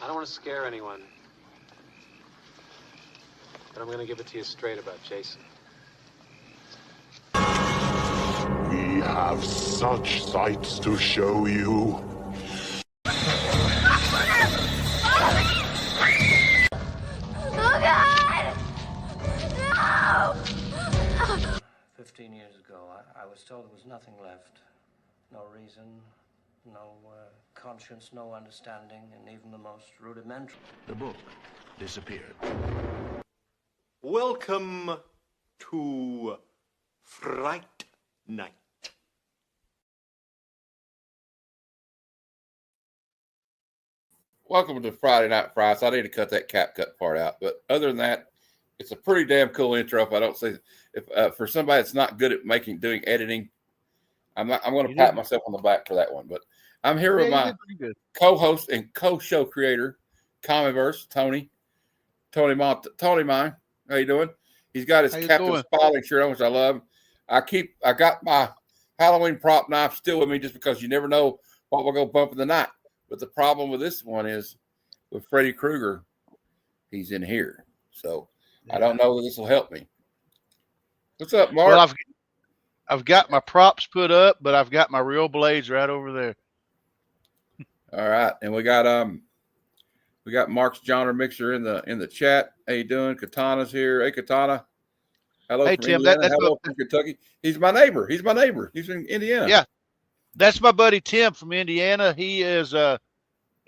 I don't want to scare anyone, but I'm going to give it to you straight about Jason. We have such sights to show you. Oh, God! No! 15 years ago, I was told there was nothing left. No reason, no conscience, no understanding, and even the most rudimentary. The book disappeared. Welcome to Fright Night. Welcome to Friday Night Frights. I need to cut that cap cut part out, but other than that, it's a pretty damn cool intro. If I don't say, if for somebody that's not good at doing editing, I'm going to pat myself on the back for that one. But I'm here with my co-host and co-show creator, Comiverse, Tony mine. How you doing? He's got his Captain Spaulding shirt on, which I love. I got my Halloween prop knife still with me just because you never know what we'll go bump in the night. But the problem with this one is with Freddy Krueger, he's in here. So I don't know that this will help me. What's up, Mark? Well, I've got my props put up, but I've got my real blades right over there. All right. And we got Mark's genre mixer in the chat. How you doing? Katana's here. Hey, Katana. Hello. Hey, from Tim. Indiana. Hello from Kentucky. He's my neighbor. He's in Indiana. Yeah. That's my buddy Tim from Indiana. He is a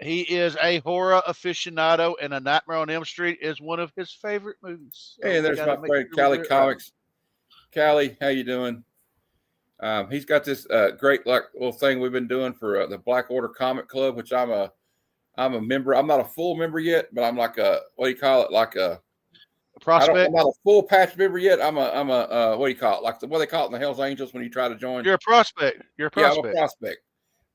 horror aficionado, and A Nightmare on Elm Street is one of his favorite movies. So hey, there's my friend Callie Comics. Callie, how you doing? He's got this great little thing we've been doing for the Black Order Comic Club, which I'm a member. I'm not a full member yet, but I'm like a like a prospect. I'm not a full patch member yet. I'm a what do you call it? Like what they call it in the Hells Angels when you try to join. You're a prospect. Yeah, I'm a prospect.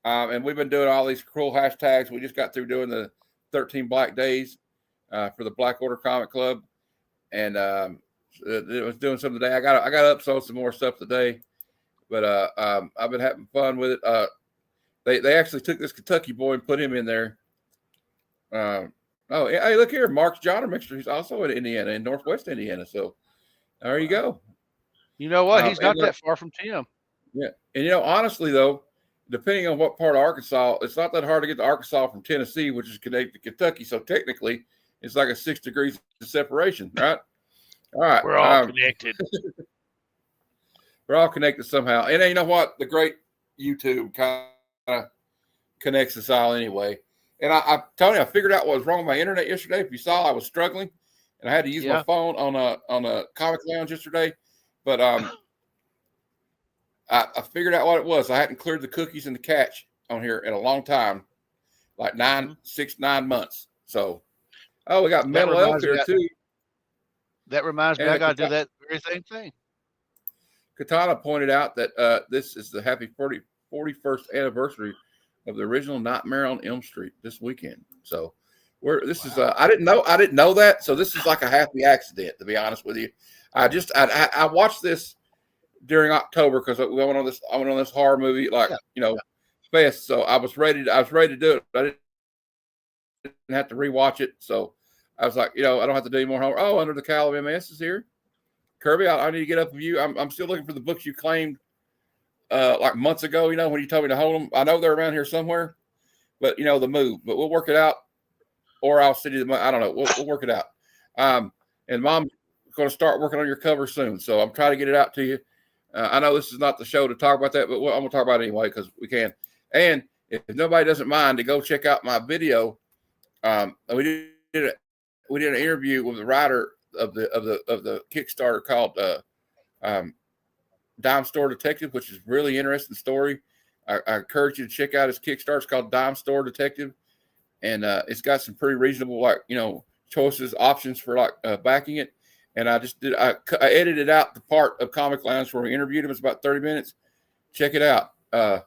And we've been doing all these cool hashtags. We just got through doing the 13 Black Days for the Black Order Comic Club, and it was doing something today. I got to upload some more stuff today, but I've been having fun with it. They actually took this Kentucky boy and put him in there. Oh, hey, look here, Mark's genre mixer. He's also in Indiana, in Northwest Indiana. So there you go. You know what? He's not that far from Tim. Yeah, and honestly though, depending on what part of Arkansas, it's not that hard to get to Arkansas from Tennessee, which is connected to Kentucky. So technically, it's like a 6 degrees of separation, right? All right, we're all connected. We're all connected somehow. And you know what? The great YouTube kind of connects us all anyway. And Tony, I figured out what was wrong with my internet yesterday. If you saw, I was struggling, and I had to use my phone on a comic lounge yesterday. But I figured out what it was. I hadn't cleared the cookies and the cache on here in a long time, like 9 months. So, we got Metal Elf here too. That reminds me, I got to do that very same thing. Katana pointed out that this is the happy 41st anniversary of the original Nightmare on Elm Street this weekend. So I didn't know that. So this is like a happy accident, to be honest with you. I watched this during October because I went on this horror movie, fest. So I was ready to do it. I didn't have to rewatch it. So I was like, I don't have to do any more homework. Oh, Under the Cowl of MS is here. Kirby, I need to get up with you. I'm still looking for the books you claimed like months ago, when you told me to hold them. I know they're around here somewhere, but the move. But we'll work it out, or I'll send you the. I don't know. We'll work it out. And Mom's going to start working on your cover soon, so I'm trying to get it out to you. I know this is not the show to talk about that, but I'm going to talk about it anyway because we can. And if nobody doesn't mind, to go check out my video. We did an interview with the writer of the Kickstarter called Dime Store Detective, which is a really interesting story. I encourage you to check out his Kickstarter. It's called Dime Store Detective, and it's got some pretty reasonable choices, options for backing it. And I edited out the part of Comic Lounge where we interviewed him. It's about 30 minutes. Check it out. All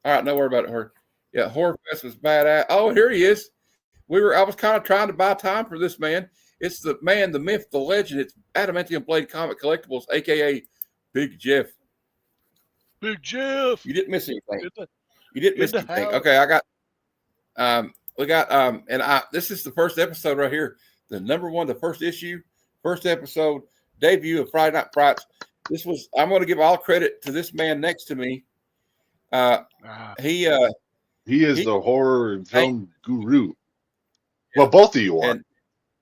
right, don't worry about it. Yeah, Horror Fest was badass. Oh, here he is. I was kind of trying to buy time for this man. It's the man, the myth, the legend. It's Adamantium Blade Comic Collectibles, aka Big Jeff. Big Jeff. You didn't miss anything. You didn't miss anything. Okay, I got we got this is the first episode right here. The number one, the first issue, first episode, debut of Friday Night Frights. I'm going to give all credit to this man next to me. He is the horror film guru. Well, both of you are.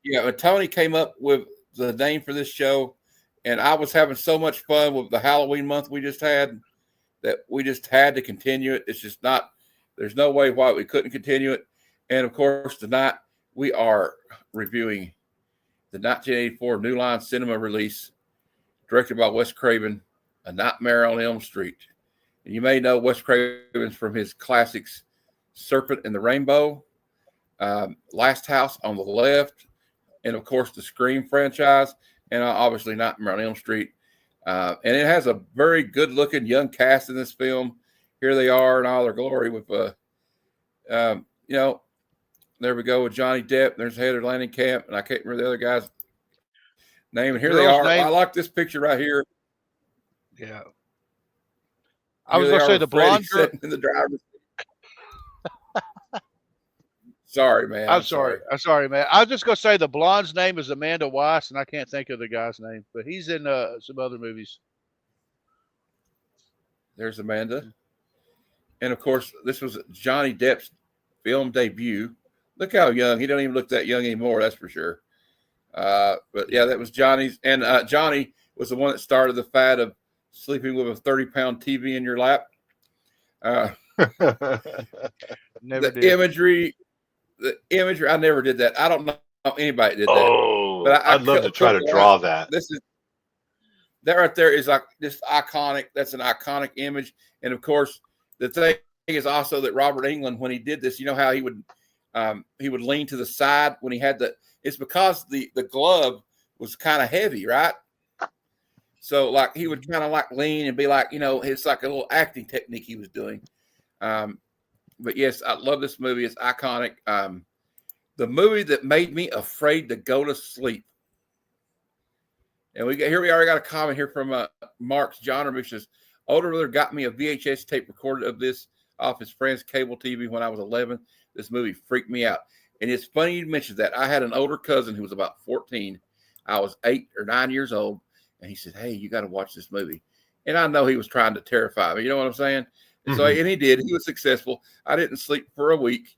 And Tony came up with the name for this show, and I was having so much fun with the Halloween month we just had that we just had to continue it. It's just not, there's no way why we couldn't continue it. And of course, tonight we are reviewing the 1984 New Line Cinema release, directed by Wes Craven, A Nightmare on Elm Street. And you may know Wes Craven from his classics, Serpent and the Rainbow, Last House on the Left, and of course the Scream franchise, and obviously Nightmare on Elm Street. And it has a very good-looking young cast in this film. Here they are in all their glory with, there we go with Johnny Depp. There's Heather Langencamp, and I can't remember the other guy's name. And here they are. I like this picture right here. Yeah. I was going to say the blonde girl in the driver's seat. Sorry, man. I'm sorry, man. I was just going to say the blonde's name is Amanda Weiss, and I can't think of the guy's name, but he's in some other movies. There's Amanda. And, of course, this was Johnny Depp's film debut. Look how young. He don't even look that young anymore, that's for sure. But, yeah, that was Johnny's. And Johnny was the one that started the fad of sleeping with a 30-pound TV in your lap. Never did. The imagery, I never did that. I don't know if anybody did that. Oh, but I'd love to try to draw that. That right there is like just iconic. That's an iconic image. And of course, the thing is also that Robert Englund, when he did this, you know how he would lean to the side when he had it's because the glove was kind of heavy, right? So like he would kind of like lean and be like, it's like a little acting technique he was doing. But yes, I love this movie. It's iconic. The movie that made me afraid to go to sleep. And we got a comment here from Mark's John, which says, older brother got me a VHS tape recorded of this off his friend's cable TV when I was 11. This movie freaked me out. And it's funny you mentioned that. I had an older cousin who was about 14. I was 8 or 9 years old. And he said, hey, you got to watch this movie. And I know he was trying to terrify me. You know what I'm saying? And so, and he did. He was successful. I didn't sleep for a week.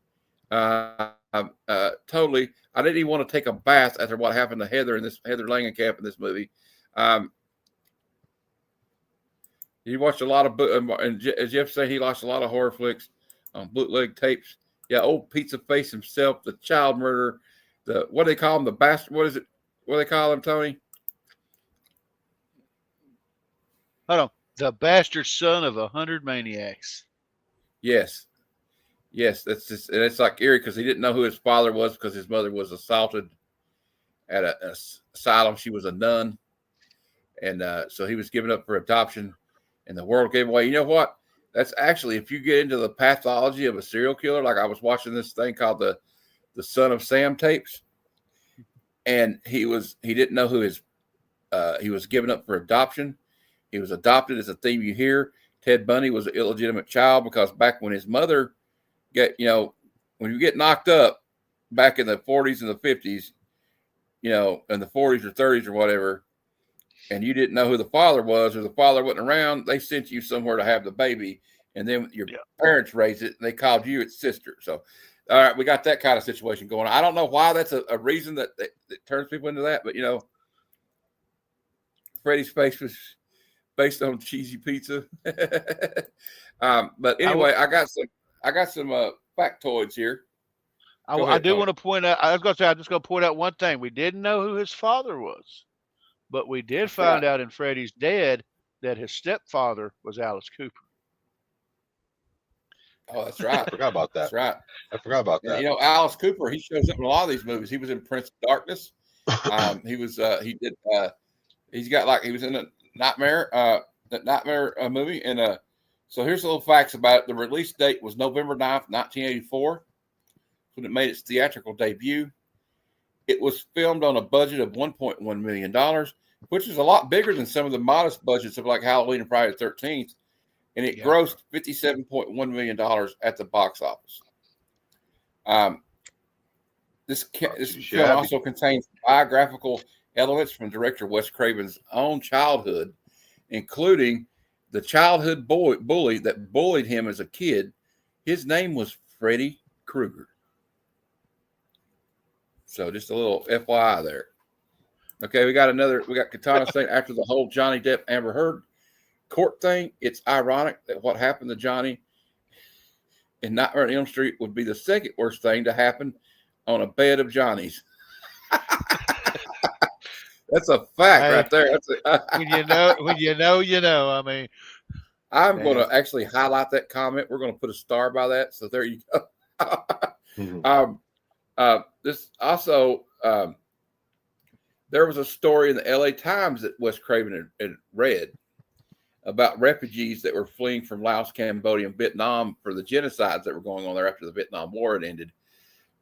Totally. I didn't even want to take a bath after what happened to Heather Langencamp in this movie. He watched a lot of, and as Jeff said, he watched a lot of horror flicks on bootleg tapes. Yeah, old Pizza Face himself, the child murderer, what do they call him? The bastard. What is it? What do they call him, Tony? Hold on. The bastard son of 100 maniacs. Yes. That's just, and it's like eerie because he didn't know who his father was because his mother was assaulted at an asylum. She was a nun. And so he was given up for adoption and the world gave away. You know what? That's actually, if you get into the pathology of a serial killer, like I was watching this thing called the Son of Sam tapes. And he didn't know who he was given up for adoption. He was adopted as a theme you hear. Ted Bundy was an illegitimate child because back when his mother when you get knocked up back in the 40s and the 50s, in the 40s or 30s or whatever, and you didn't know who the father was or the father wasn't around, they sent you somewhere to have the baby. And then your parents raised it and they called you its sister. So, all right, we got that kind of situation going on. I don't know why that's a reason that turns people into that, but, Freddie's face was based on cheesy pizza. But anyway, I got some factoids here. I do want to point out, I'm just going to point out one thing. We didn't know who his father was, but we did find out in Freddie's Dead that his stepfather was Alice Cooper. Oh, that's right. I forgot about that. That's right. I forgot about that. Alice Cooper, he shows up in a lot of these movies. He was in Prince of Darkness. He was in a Nightmare movie. And so here's a little facts about it. The release date was November 9th, 1984, when it made its theatrical debut. It was filmed on a budget of $1.1 million, which is a lot bigger than some of the modest budgets of like Halloween and Friday the 13th. And it grossed $57.1 million at the box office. This film also contains biographical elements from director Wes Craven's own childhood, including the childhood bully that bullied him as a kid. His name was Freddy Krueger. So just a little FYI there. Okay, we got Katana saying after the whole Johnny Depp Amber Heard court thing, it's ironic that what happened to Johnny in Nightmare on Elm Street would be the second worst thing to happen on a bed of Johnny's. That's a fact right there. When you know. I mean, I'm going to actually highlight that comment. We're going to put a star by that. So there you go. This also, there was a story in the LA Times that Wes Craven had read about refugees that were fleeing from Laos, Cambodia, and Vietnam for the genocides that were going on there after the Vietnam War had ended.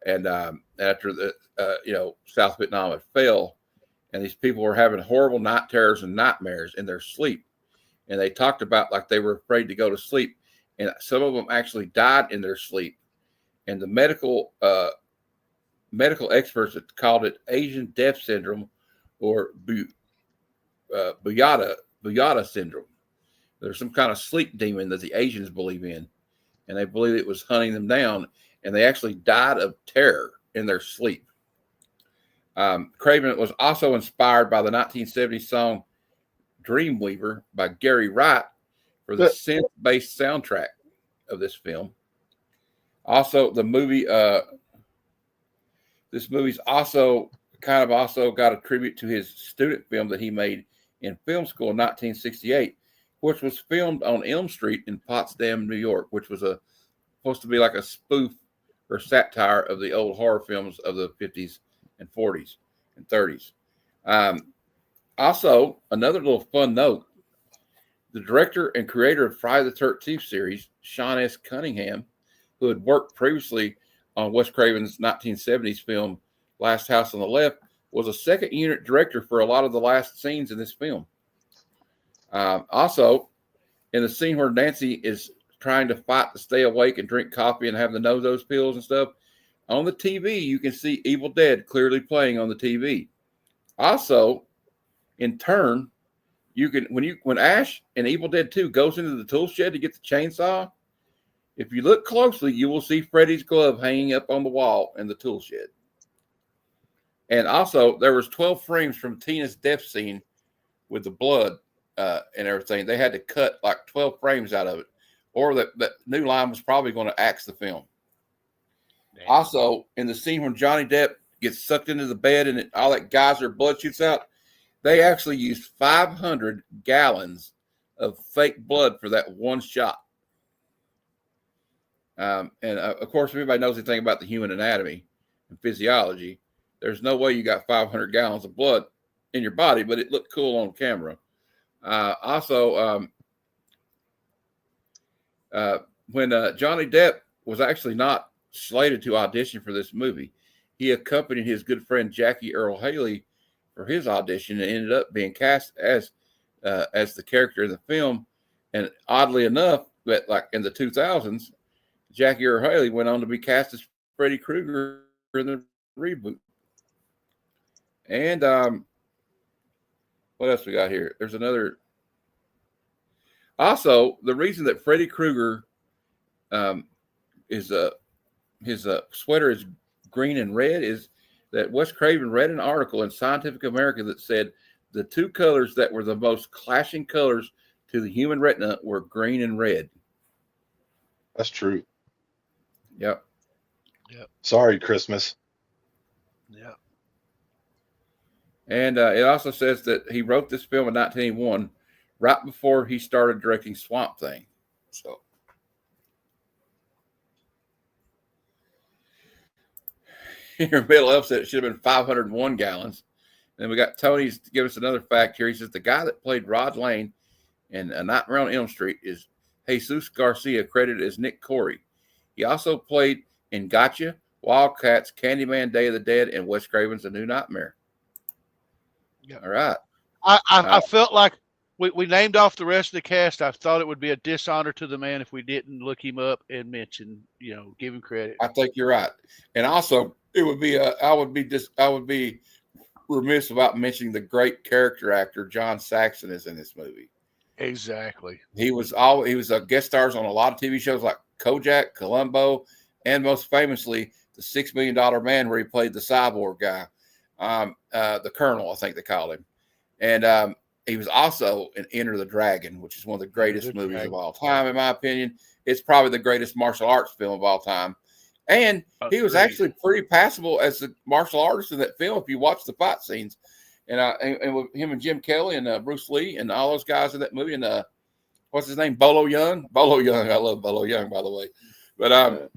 And after the, South Vietnam had fell, and these people were having horrible night terrors and nightmares in their sleep. And they talked about like they were afraid to go to sleep. And some of them actually died in their sleep. And the medical experts had called it Asian death syndrome or Buyata syndrome. There's some kind of sleep demon that the Asians believe in. And they believe it was hunting them down. And they actually died of terror in their sleep. Craven was also inspired by the 1970s song Dreamweaver by Gary Wright for the synth-based soundtrack of this film. Also, the movie, this movie's also got a tribute to his student film that he made in film school in 1968, which was filmed on Elm Street in Potsdam, New York, which was supposed to be like a spoof or satire of the old horror films of the 50s and 40s and 30s. Also, another little fun note, the director and creator of Friday the 13th series, Sean S. Cunningham, who had worked previously on Wes Craven's 1970s film Last House on the Left, was a second unit director for a lot of the last scenes in this film. Also, in the scene where Nancy is trying to fight to stay awake and drink coffee and have the no-dose pills and stuff, on the TV, you can see Evil Dead clearly playing on the TV. Also, in turn, you can when Ash in Evil Dead 2 goes into the tool shed to get the chainsaw, if you look closely, you will see Freddy's glove hanging up on the wall in the tool shed. And also, there was 12 frames from Tina's death scene with the blood and everything. They had to cut like 12 frames out of it, or that New Line was probably going to axe the film. Damn. Also, in the scene when Johnny Depp gets sucked into the bed and all that geyser blood shoots out, they actually used 500 gallons of fake blood for that one shot. And of course, if anybody knows anything about the human anatomy and physiology, there's no way you got 500 gallons of blood in your body, but it looked cool on camera. When Johnny Depp was actually not slated to audition for this movie, he accompanied his good friend Jackie Earle Haley for his audition and ended up being cast as the character in the film. And oddly enough, that like in the 2000s, Jackie Earle Haley went on to be cast as Freddy Krueger in the reboot. And what else we got here? There's another. Also, the reason that Freddy Krueger his sweater is green and red is that Wes Craven read an article in Scientific American that said the two colors that were the most clashing colors to the human retina were green and red. That's true. Yep. Sorry, Christmas. Yeah. And it also says that he wrote this film in 1981, right before he started directing Swamp Thing. So, here, Bill Elf said it should have been 501 gallons. Then we got Tony's to give us another fact here. He says the guy that played Rod Lane in A Nightmare on Elm Street is Jesus Garcia, credited as Nick Corey. He also played in Gotcha, Wildcats, Candyman, Day of the Dead, and Wes Craven's A New Nightmare. Yeah. All right. I felt like we named off the rest of the cast. I thought it would be a dishonor to the man if we didn't look him up and mention, give him credit. I think you're right, and also it would be I would be remiss about mentioning the great character actor John Saxon is in this movie. Exactly. He was a guest stars on a lot of TV shows like Kojak, Columbo, and most famously the $6 Million Man, where he played the cyborg guy, the Colonel, I think they called him, and he was also in Enter the Dragon, which is one of the greatest movies of all time, in my opinion. It's probably the greatest martial arts film of all time. And he was actually pretty passable as the martial artist in that film if you watch the fight scenes. And with him and Jim Kelly and Bruce Lee and all those guys in that movie. And what's his name? Bolo Young. Bolo Young. I love Bolo Young, by the way. But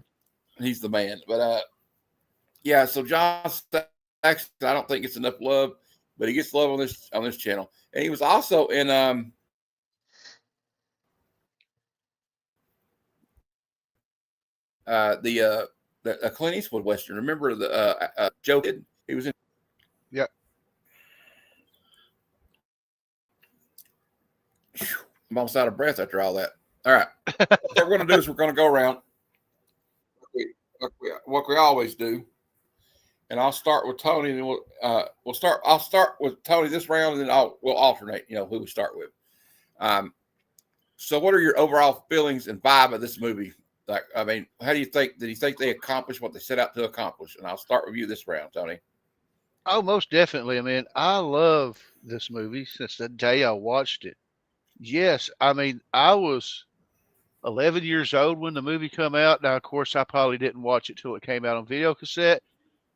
he's the man. But yeah. So John Saxon, I don't think gets enough love, but he gets love on this channel. And he was also in the Clint Eastwood Western. Remember the Joe Kid? He was in. Yeah. I'm almost out of breath after all that. All right. What we're going to do is we're going to go around what we always do. And I'll start with Tony, and then I'll start with Tony this round, and then we'll alternate, who we start with. So what are your overall feelings and vibe of this movie? Like, I mean, how do you think, did you think they accomplished what they set out to accomplish? And I'll start with you this round, Tony. Oh, most definitely. I mean, I love this movie since the day I watched it. Yes, I mean, I was 11 years old when the movie came out. Now, of course, I probably didn't watch it till it came out on video cassette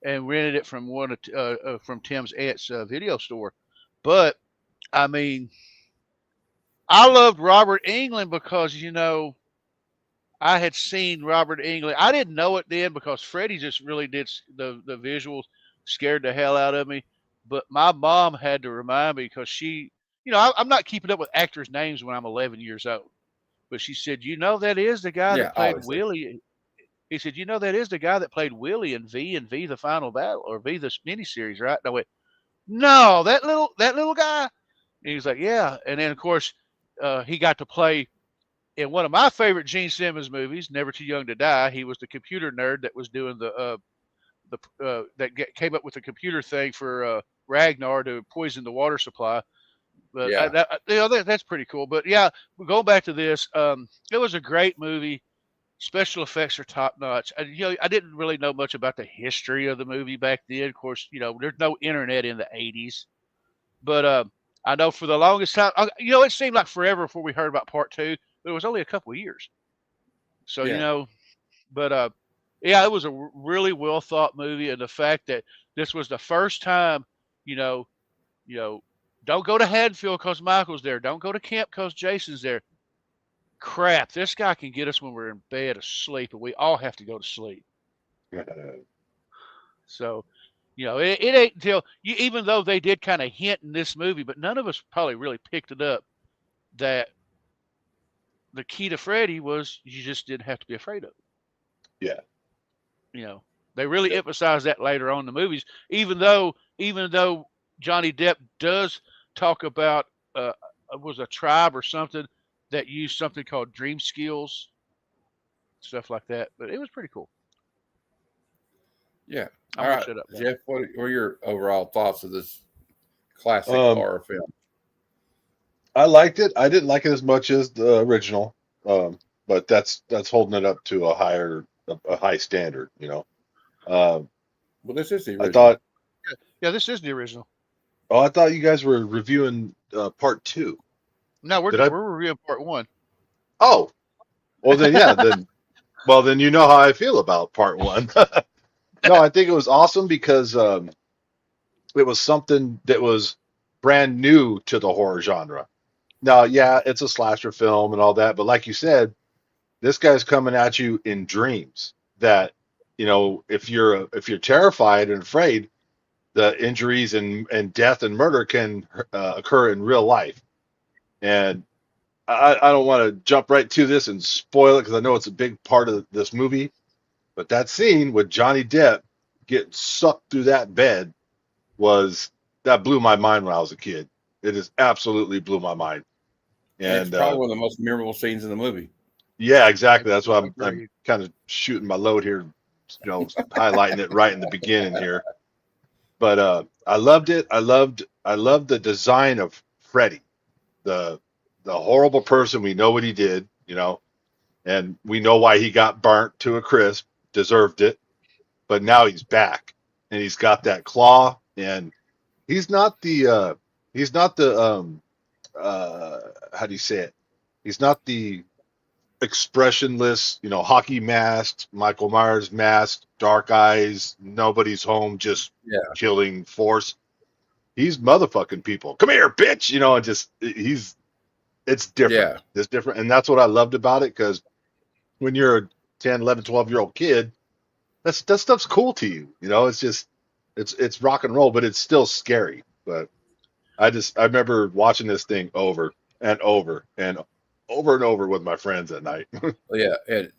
and rented it from from Tim's aunt's video store. But I mean, I loved Robert Englund because I had seen Robert Englund. I didn't know it then because Freddie just really did the visuals scared the hell out of me. But my mom had to remind me because she, I'm not keeping up with actors' names when I'm 11 years old. But she said, that is the guy that played Willie. He said, that is the guy that played Willie in V and V the Final Battle or V the miniseries, right? And I went, no, that little guy. And he was like, yeah. And then of course, he got to play in one of my favorite Gene Simmons movies, Never Too Young to Die. He was the computer nerd that was doing came up with the computer thing for Ragnar to poison the water supply. But that's pretty cool. But yeah, going back to this, it was a great movie. Special effects are top notch. I didn't really know much about the history of the movie back then. Of course, there's no internet in the 80s. But I know for the longest time, it seemed like forever before we heard about part 2, but it was only a couple of years. So, but yeah, it was a really well thought movie. And the fact that this was the first time, don't go to Haddonfield because Michael's there. Don't go to camp because Jason's there. Crap, this guy can get us when we're in bed asleep, and we all have to go to sleep. So, it ain't until even though they did kind of hint in this movie, but none of us probably really picked it up that the key to Freddy was you just didn't have to be afraid of it. Yeah. They really emphasize that later on in the movies, even though Johnny Depp does talk about was a tribe or something that used something called dream skills, stuff like that. But it was pretty cool. Yeah. I'm all right, shut up now. Jeff, what are your overall thoughts of this classic horror film? I liked it. I didn't like it as much as the original, but that's holding it up to a high standard, Well, this is the original. I thought. Yeah, this is the original. Oh, I thought you guys were reviewing part 2. No, we're reviewing part 1. Oh, well then, yeah, then you know how I feel about part 1. No, I think it was awesome because it was something that was brand new to the horror genre. Now, yeah, it's a slasher film and all that, but like you said, this guy's coming at you in dreams. That if you're terrified and afraid, the injuries and death and murder can occur in real life. And I don't want to jump right to this and spoil it because I know it's a big part of this movie. But that scene with Johnny Depp getting sucked through that bed that blew my mind when I was a kid. It just absolutely blew my mind. And And it's probably one of the most memorable scenes in the movie. yeah, exactly. That's why I'm Agreed. kind of shooting my load here, highlighting it right in the beginning here. But I loved it. I loved the design of Freddy, the horrible person. We know what he did, and we know why he got burnt to a crisp, deserved it. But now he's back, and he's got that claw, and he's not the how do you say it? He's not the expressionless, hockey mask, Michael Myers mask, dark eyes, nobody's home, just killing force. He's motherfucking people. Come here, bitch. And just it's different. Yeah. It's different. And that's what I loved about it, because when you're a 10, 11, 12-year-old kid, that stuff's cool to you. It's just, it's rock and roll, but it's still scary. But I remember watching this thing over and over and over with my friends at night. Yeah. And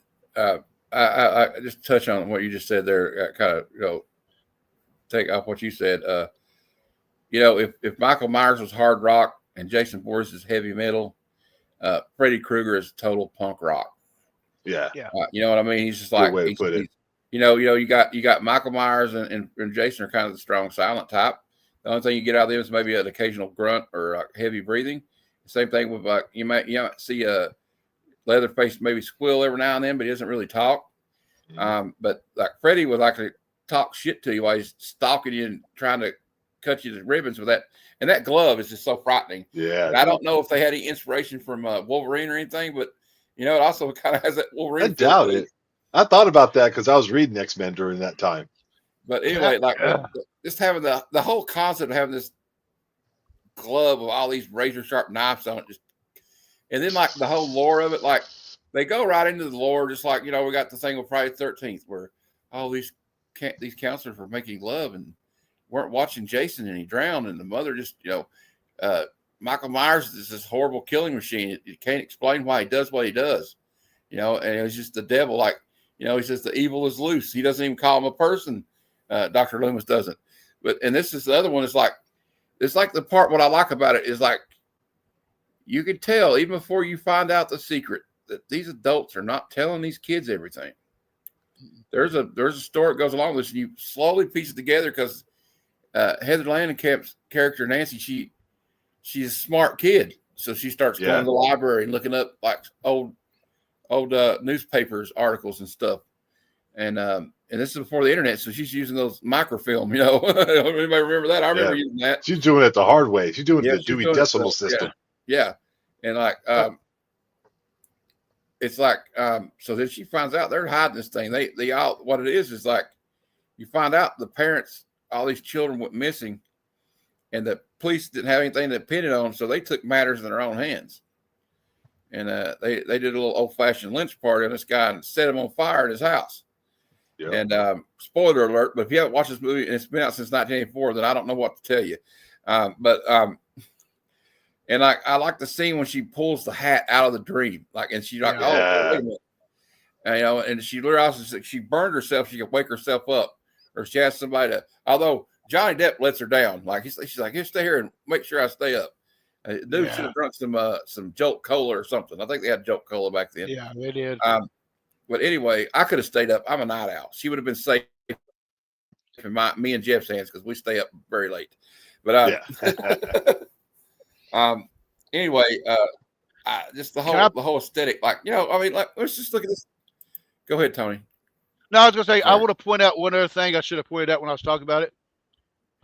I just touch on what you just said there, kind of, take off what you said. If Michael Myers was hard rock and Jason Voorhees is heavy metal, Freddy Krueger is total punk rock. Yeah. You know what I mean? He's just like, way to put it. You got Michael Myers and Jason are kind of the strong silent type. The only thing you get out of them is maybe an occasional grunt or heavy breathing. Same thing with you might see a Leatherface maybe squeal every now and then, but he doesn't really talk. But like Freddy would actually talk shit to you while he's stalking you and trying to cut you to ribbons with that. And that glove is just so frightening. Yeah. And I don't know if they had any inspiration from Wolverine or anything, but it also kind of has that Wolverine. I doubt it. I thought about that because I was reading X-Men during that time. But anyway, just having the whole concept of having this glove with all these razor sharp knives on it, and then like the whole lore of it, like they go right into the lore, just like we got the thing with Friday the 13th where all these counselors were making love and weren't watching Jason and he drowned, and the mother just Michael Myers is this horrible killing machine. You can't explain why he does what he does, and it's just the devil. Like he says the evil is loose. He doesn't even call him a person. Dr. Loomis doesn't. And this is the other one. It's like the part, what I like about it is like, you can tell even before you find out the secret that these adults are not telling these kids everything. There's a story that goes along with this, and you slowly piece it together because Heather Langencamp's character, Nancy, she's a smart kid. So she starts going to the library and looking up like old newspapers, articles and stuff. And this is before the internet, so she's using those microfilm, Anybody remember that? I remember using that. She's doing it the hard way. She's doing the Dewey Decimal System. Yeah. And like it's like so then she finds out they're hiding this thing. They all, what it is like you find out the parents, all these children went missing, and the police didn't have anything to pin it on, so they took matters in their own hands. And they did a little old-fashioned lynch party on this guy and set him on fire in his house. Yep. And spoiler alert, but if you haven't watched this movie and it's been out since 1984, then I don't know what to tell you. And I like the scene when she pulls the hat out of the dream, and she's like, oh, wait a minute. And, and she realizes that she burned herself, she could wake herself up, or she has somebody to. Although Johnny Depp lets her down, she's like, here, stay here and make sure I stay up. Dude should have drunk some Jolt Cola or something. I think they had Jolt Cola back then. Yeah, they did. But anyway, I could have stayed up. I'm a night owl. She would have been safe in me and Jeff's hands because we stay up very late. But anyway, just the whole aesthetic, let's just look at this. Go ahead, Tony. No, I was gonna say, I want to point out one other thing I should have pointed out when I was talking about it.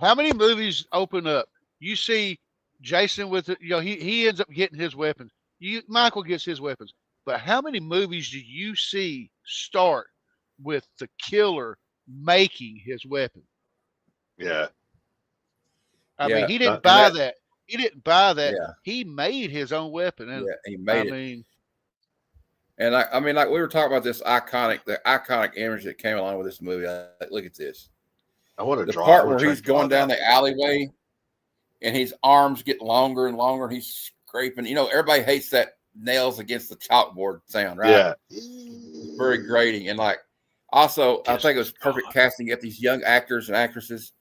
How many movies open up? You see Jason with he ends up getting his weapons. Michael gets his weapons. But how many movies do you see start with the killer making his weapon? Yeah. I mean, he didn't buy that. He didn't buy that. Yeah. He made his own weapon. And he made it. And like we were talking about the iconic image that came along with this movie. Look at this. I want to draw the part where he's going down the alleyway and his arms get longer and longer. And he's scraping. Everybody hates that nails against the chalkboard sound, right? Yeah. It's very grating. And also, I think it was perfect casting. Get these young actors and actresses.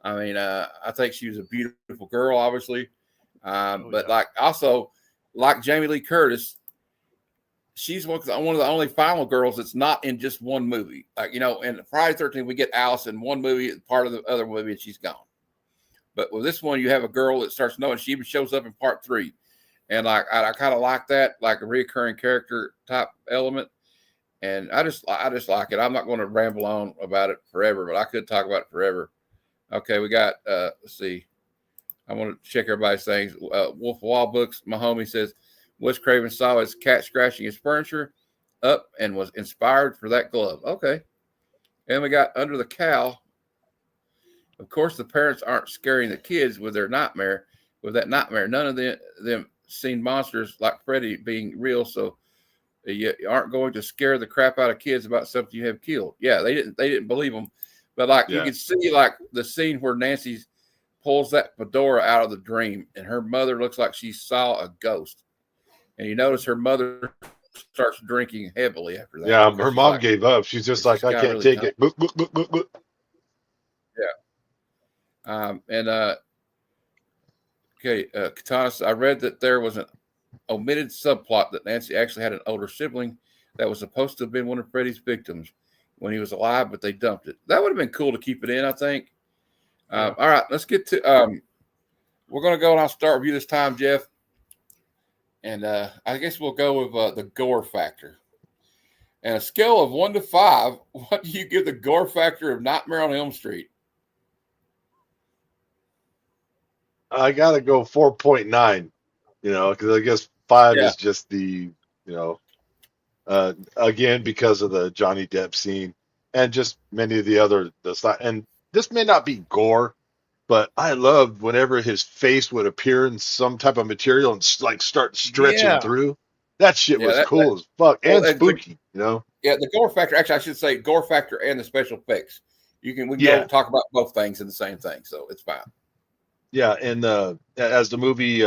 I mean, I think she was a beautiful girl, obviously. But also, like Jamie Lee Curtis, she's one of the only final girls that's not in just one movie. Like, you know, in Friday the 13th, we get Alice in one movie, part of the other movie, and she's gone. But with this one, you have a girl that starts knowing. She even shows up in part 3. And like I kind of like that, like a reoccurring character type element. And I just like it. I'm not going to ramble on about it forever, but I could talk about it forever. Okay, we got, let's see. I want to check everybody's things. Wolf Wall Books, my homie says, Wes Craven saw his cat scratching his furniture up and was inspired for that glove. Okay. And we got Under the Cow. Of course, the parents aren't scaring the kids with their nightmare. With that nightmare, none of them seen monsters like Freddy being real, so you aren't going to scare the crap out of kids about something you have killed. Yeah, they didn't believe them. But like you can see like the scene where Nancy pulls that fedora out of the dream and her mother looks like she saw a ghost. And you notice her mother starts drinking heavily after that. Yeah, her mom gave up. She's just like, I can't take it. Yeah. Katana, I read that there was an omitted subplot that Nancy actually had an older sibling that was supposed to have been one of Freddy's victims when he was alive, but they dumped it. That would have been cool to keep it in, I think. All right, let's get to we're going to go and I'll start with you this time, Jeff. And I guess we'll go with the gore factor. And a scale of 1 to 5, what do you give the gore factor of Nightmare on Elm Street? I got to go 4.9, because I guess 5 is just the, again, because of the Johnny Depp scene and just many of the other, and this may not be gore, but I loved whenever his face would appear in some type of material and like start stretching through. That shit was cool as fuck and spooky, Yeah, the gore factor. Actually, I should say gore factor and the special effects. We can go talk about both things in the same thing, so it's fine. Yeah, and as the movie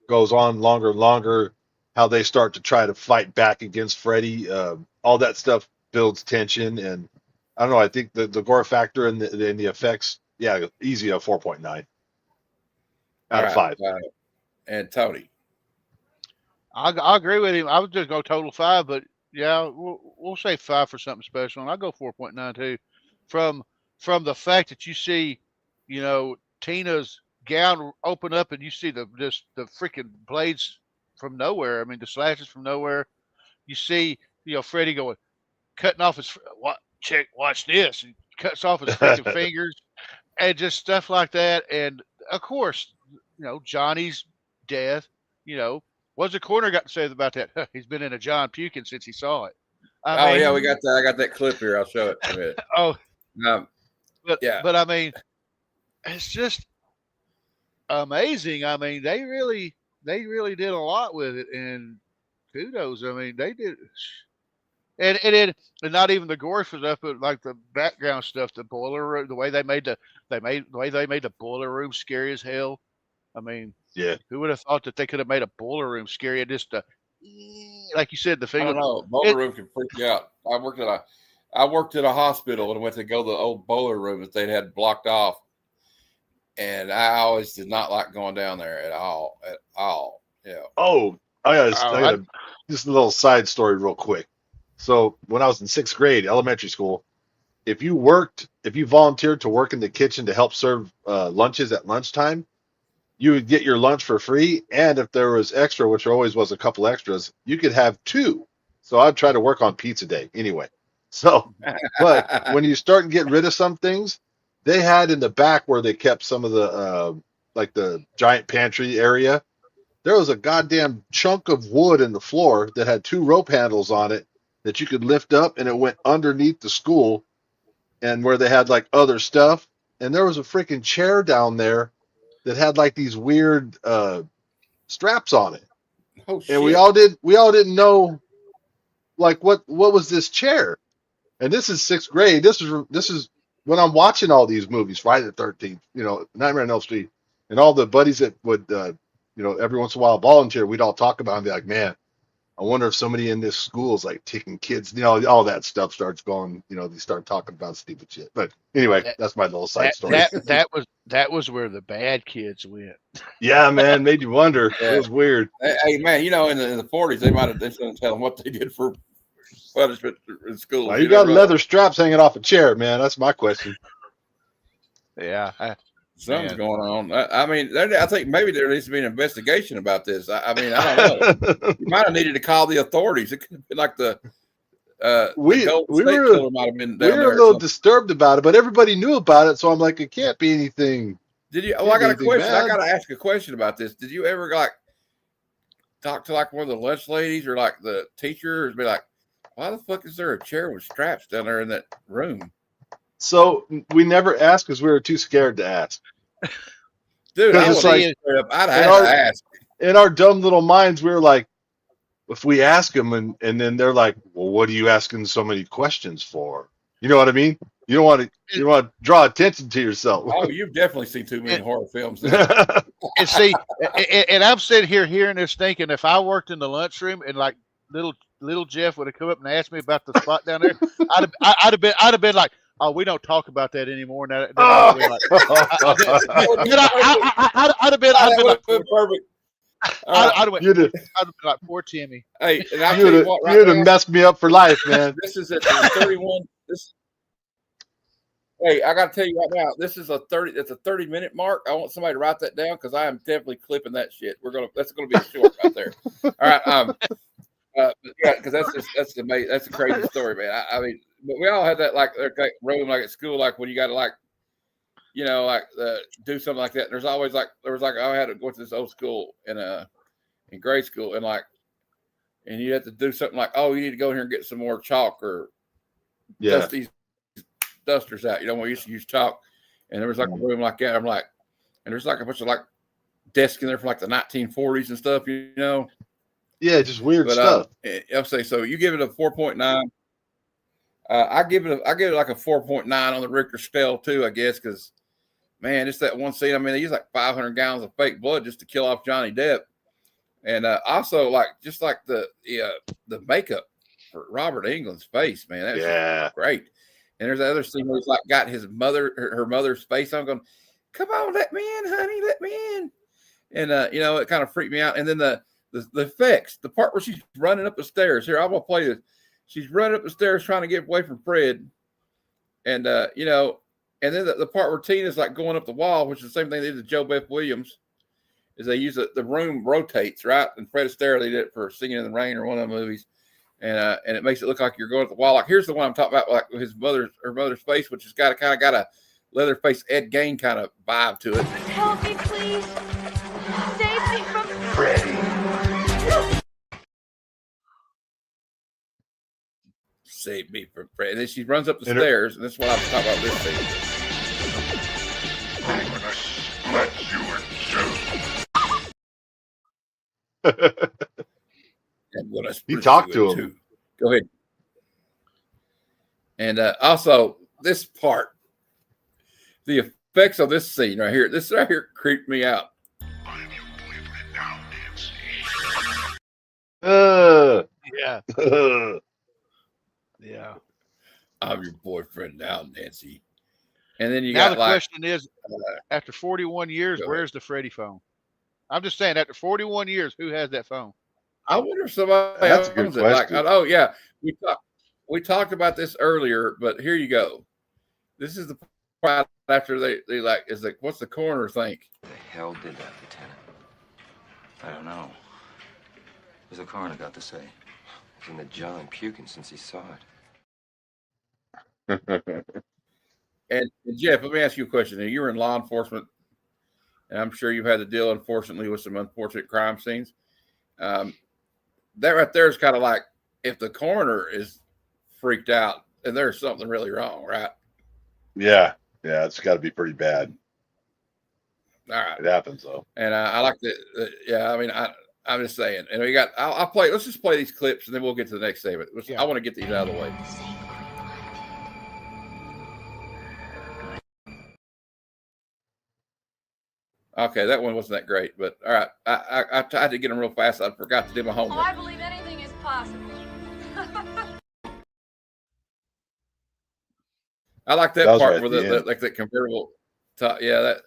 goes on longer and longer, how they start to try to fight back against Freddy, all that stuff builds tension, and I don't know. I think the gore factor and the effects. Yeah, easy a 4.9 out of 5. And Tony, I agree with him. I would just go total 5, but yeah, we'll say 5 for something special, and I'll go 4.9 too. From the fact that you see, Tina's gown open up and you see the freaking blades from nowhere. I mean, the slashes from nowhere. You see, Freddy going, cutting off his watch this, and cuts off his freaking fingers. And just stuff like that. And of course, Johnny's death, what's the coroner got to say about that? He's been in a John puking since he saw it. I mean, we got that. I got that clip here. I'll show it in a minute. But I mean, it's just amazing. I mean, they really did a lot with it, and kudos. I mean, they did. And not even the gore stuff, but like the background stuff, the boiler room, the way they made the boiler room scary as hell. I mean, who would have thought that they could have made a boiler room scary? And just like you said, the finger. I don't know. Boiler room can freak you out. I worked at a hospital and went to go to the old boiler room that they'd had blocked off, and I always did not like going down there at all. Yeah. Oh, I got just a little side story real quick. So when I was in 6th grade, elementary school, if you volunteered to work in the kitchen to help serve lunches at lunchtime, you would get your lunch for free. And if there was extra, which there always was a couple extras, you could have 2. So I'd try to work on pizza day anyway. So, but when you start and get rid of some things, they had in the back where they kept some of the, like the giant pantry area, there was a goddamn chunk of wood in the floor that had 2 rope handles on it that you could lift up, and it went underneath the school and where they had like other stuff. And there was a freaking chair down there that had like these weird straps on it. Oh, shit. And we all didn't know like what was this chair. And this is 6th grade. This is when I'm watching all these movies, Friday the 13th, Nightmare on Elm Street, and all the buddies that would every once in a while volunteer, we'd all talk about it and be like, man, I wonder if somebody in this school is like taking kids, all that stuff starts going, they start talking about stupid shit. But anyway, that's my little side story. That was where the bad kids went. Yeah, man, made you wonder. Yeah. It was weird. Hey, man, in the 40s, they might have been tell them what they did for punishment in school. Well, you got leather straps hanging off a chair, man. That's my question. Yeah. Something's going on. I think maybe there needs to be an investigation about this. I don't know. You might have needed to call the authorities. It could have been like the Golden State Killer might have been down there. We were a little disturbed about it, but everybody knew about it, so I'm like, it can't be anything. Did you? Oh, I got a question. Bad. I got to ask a question about this. Did you ever talk to one of the lunch ladies or like the teacher, and be like, why the fuck is there a chair with straps down there in that room? So we never asked because we were too scared to ask. Dude, I'd have to ask. In our dumb little minds, we were like, if we ask them and then they're like, well, what are you asking so many questions for? You know what I mean? You don't want to draw attention to yourself. Oh, you've definitely seen too many horror films. And see, and I'm sitting here hearing this thinking, if I worked in the lunchroom and like little Jeff would have come up and asked me about the spot down there, I'd have been like, oh, we don't talk about that anymore. Now, I'd have been like, perfect. I'd have been like, poor Timmy. Hey, and you'd have messed me up for life, man. This is at the 31. Hey, I got to tell you right now, this is it's a 30-minute mark. I want somebody to write that down because I am definitely clipping that shit. That's going to be a short right there. All right. Yeah, because that's a crazy story, man. I mean, but we all had that like room like at school, like when you got to do something like that. And there's always I had to go to this old school in grade school, and you have to do something like, oh, you need to go in here and get some more chalk or dust these dusters out. We used to use chalk, and there was like a room like that. I'm like, and there's like a bunch of like desks in there from like the 1940s and stuff, Yeah, just weird stuff. I'll say so. You give it a 4.9. I give it like a 4.9 on the Richter scale too, I guess, because man, it's that one scene. I mean, they use like 500 gallons of fake blood just to kill off Johnny Depp, and also just like the makeup for Robert Englund's face, man, that's great. And there's the other scene where he's like got her mother's face. I'm going, come on, let me in, honey, let me in, and it kind of freaked me out. And then the effects, the part where she's running up the stairs. Here, I'm gonna play this. She's running up the stairs trying to get away from Fred, and and then the part where Tina's like going up the wall, which is the same thing they did to Joe Beth Williams, is they use the room rotates, right? And Fred Astaire, they did it for Singing in the Rain or one of the movies, and it makes it look like you're going up the wall. Like here's the one I'm talking about, like her mother's face, which has got a leather face Ed Gein kind of vibe to it. Help me, please. Save me from Freddy. Save me from Fred. And then she runs up the stairs, and that's what I was talking about this scene. I'm gonna split you in two. I'm gonna You talk to him. Too. Go ahead. And also, this part, the effects of this scene right here, creeped me out. I'm your boyfriend now, Nancy. Yeah. Yeah. I'm your boyfriend now, Nancy. And then now the question is, after 41 years, where's the Freddy phone? I'm just saying, after 41 years, who has that phone? I wonder if somebody That's a good owns it. question. Like, oh yeah, we talked about this earlier, but here you go. This is the part after they is like, what's the coroner think? What the hell did that, Lieutenant? I don't know. What's the coroner got to say? He's in the jaw and puking since he saw it. And Jeff, let me ask you a question. You were in law enforcement, and I'm sure you've had to deal, unfortunately, with some unfortunate crime scenes. That right there is kind of like if the coroner is freaked out, and there's something really wrong, right? Yeah, it's got to be pretty bad. All right, it happens though. And I like that. Yeah, I mean, I'm just saying. And we got. I'll play. Let's just play these clips, and then we'll get to the next segment. I want to get these out of the way. Okay, that one wasn't that great, but all right. I tried to get them real fast. I forgot to do my homework. Oh, I believe anything is possible. I like that That was part right where at the end. like that convertible top. Yeah, that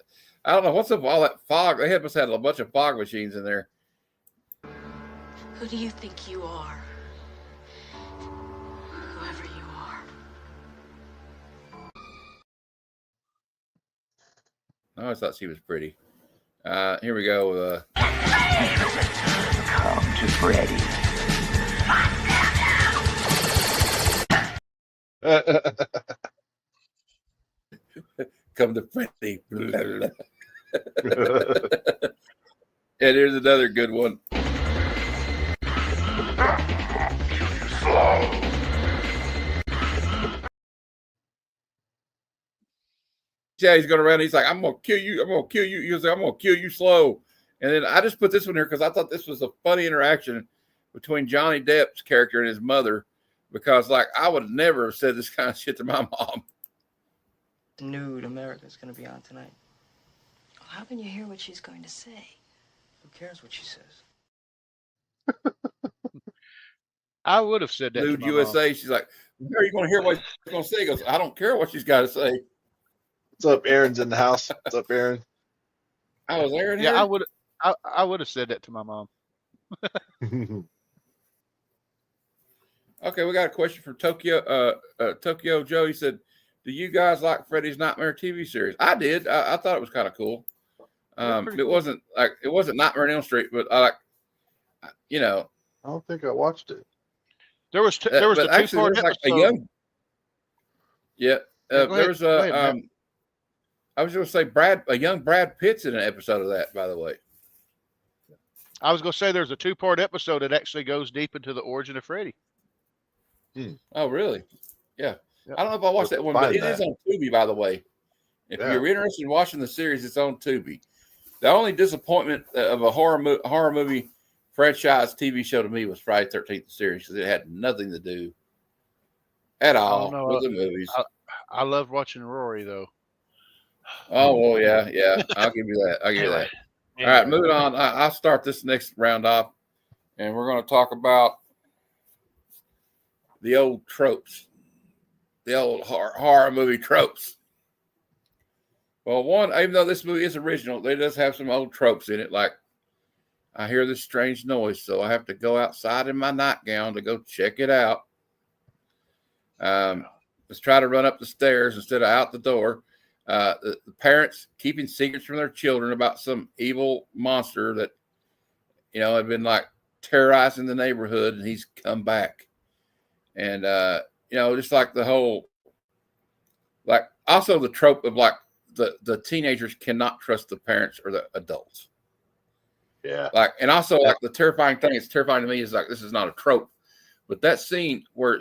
I don't know what's up with all that fog. They must have had a bunch of fog machines in there. Who do you think you are? Whoever you are. I always thought she was pretty. Here we go. Come to Freddy. Come to Freddy. And here's another good one. Yeah, he's going around. He's like, I'm going to kill you. I'm going to kill you. He was like, I'm going to kill you slow. And then I just put this one here because I thought this was a funny interaction between Johnny Depp's character and his mother. Because, like, I would never have said this kind of shit to my mom. Nude America's going to be on tonight. Well, how can you hear what she's going to say? Who cares what she says? I would have said that Nude to my USA. mom. She's like, are you going to hear what she's going to say? He goes, I don't care what she's got to say. What's up, Aaron's in the house? What's up, Aaron? I was Aaron Yeah, here? I would have said that to my mom. Okay, we got a question from Tokyo Joe. He said, do you guys like Freddy's Nightmare TV series? I did. I thought it was kind of cool. Pretty It cool. wasn't Nightmare on Elm Street, but I like, you know. I don't think I watched it. There was the actually, two-part there was like a episode. young. Yeah, Yeah, go there ahead. was Go ahead, Matt. I was going to say a young Brad Pitt's in an episode of that, by the way. I was going to say there's a two-part episode that actually goes deep into the origin of Freddy. Oh, really? Yeah. Yep. I don't know if I watched that one, but it is on Tubi, by the way. If you're interested in watching the series, it's on Tubi. The only disappointment of a horror movie franchise TV show to me was Friday the 13th series because it had nothing to do at all with the movies. I loved watching Rory, though. Oh, well, yeah. I'll give you that. Anyway. All right, moving on. I'll start this next round off, and we're going to talk about the old tropes, the old horror movie tropes. Well, one, even though this movie is original, they does have some old tropes in it. Like, I hear this strange noise, so I have to go outside in my nightgown to go check it out. Let's try to run up the stairs instead of out the door. The parents keeping secrets from their children about some evil monster that, had been like terrorizing the neighborhood, and he's come back. And, just like the whole, like also the trope of like the teenagers cannot trust the parents or the adults. Yeah. Like, and also like the terrifying thing, it's terrifying to me is like, this is not a trope, but that scene where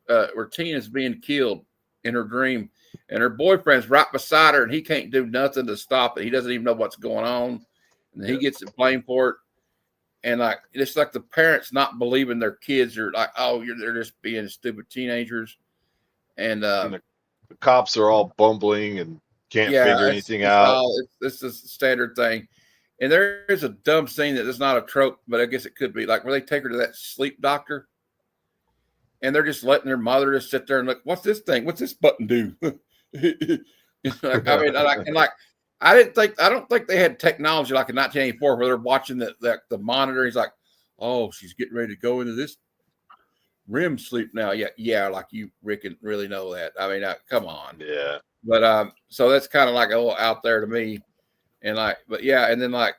where Tina's being killed in her dream and her boyfriend's right beside her and he can't do nothing to stop it. He doesn't even know what's going on. And he gets blamed for it. And like, it's like the parents not believing their kids are like, they're just being stupid teenagers. And the cops are all bumbling and can't figure anything out. It's a standard thing. And there is a dumb scene that is not a trope, but I guess it could be like where they take her to that sleep doctor and they're just letting their mother just sit there and look, what's this thing? What's this button do? I don't think they had technology like in 1984 where they're watching the monitor. He's like, oh, she's getting ready to go into this REM sleep now. Yeah. Like you, Rick, really know that. I mean, come on. Yeah. But so that's kind of like a little out there to me. And like, but yeah, and then like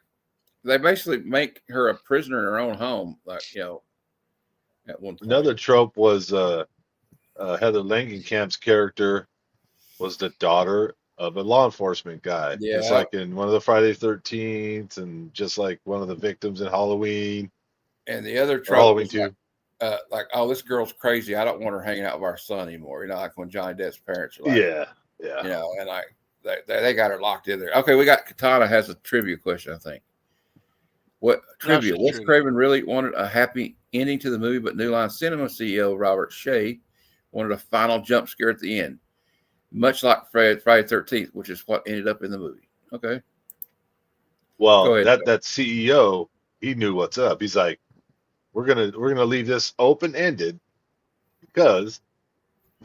they basically make her a prisoner in her own home, like at one point. Another trope was Heather Langencamp's character was the daughter of a law enforcement guy. Yeah. It's like in one of the Friday 13th and just like one of the victims in Halloween. And the other trope Halloween was too. like, oh, this girl's crazy. I don't want her hanging out with our son anymore. Like when Johnny Depp's parents are like, yeah. And like they got her locked in there. Okay, we got Katana has a trivia question, I think. What trivia? Wes Craven really wanted a happy ending to the movie, but New Line Cinema CEO Robert Shea wanted a final jump scare at the end, much like Friday 13th, which is what ended up in the movie. Okay. Well, Go ahead, that CEO, he knew what's up. He's like, we're gonna leave this open ended because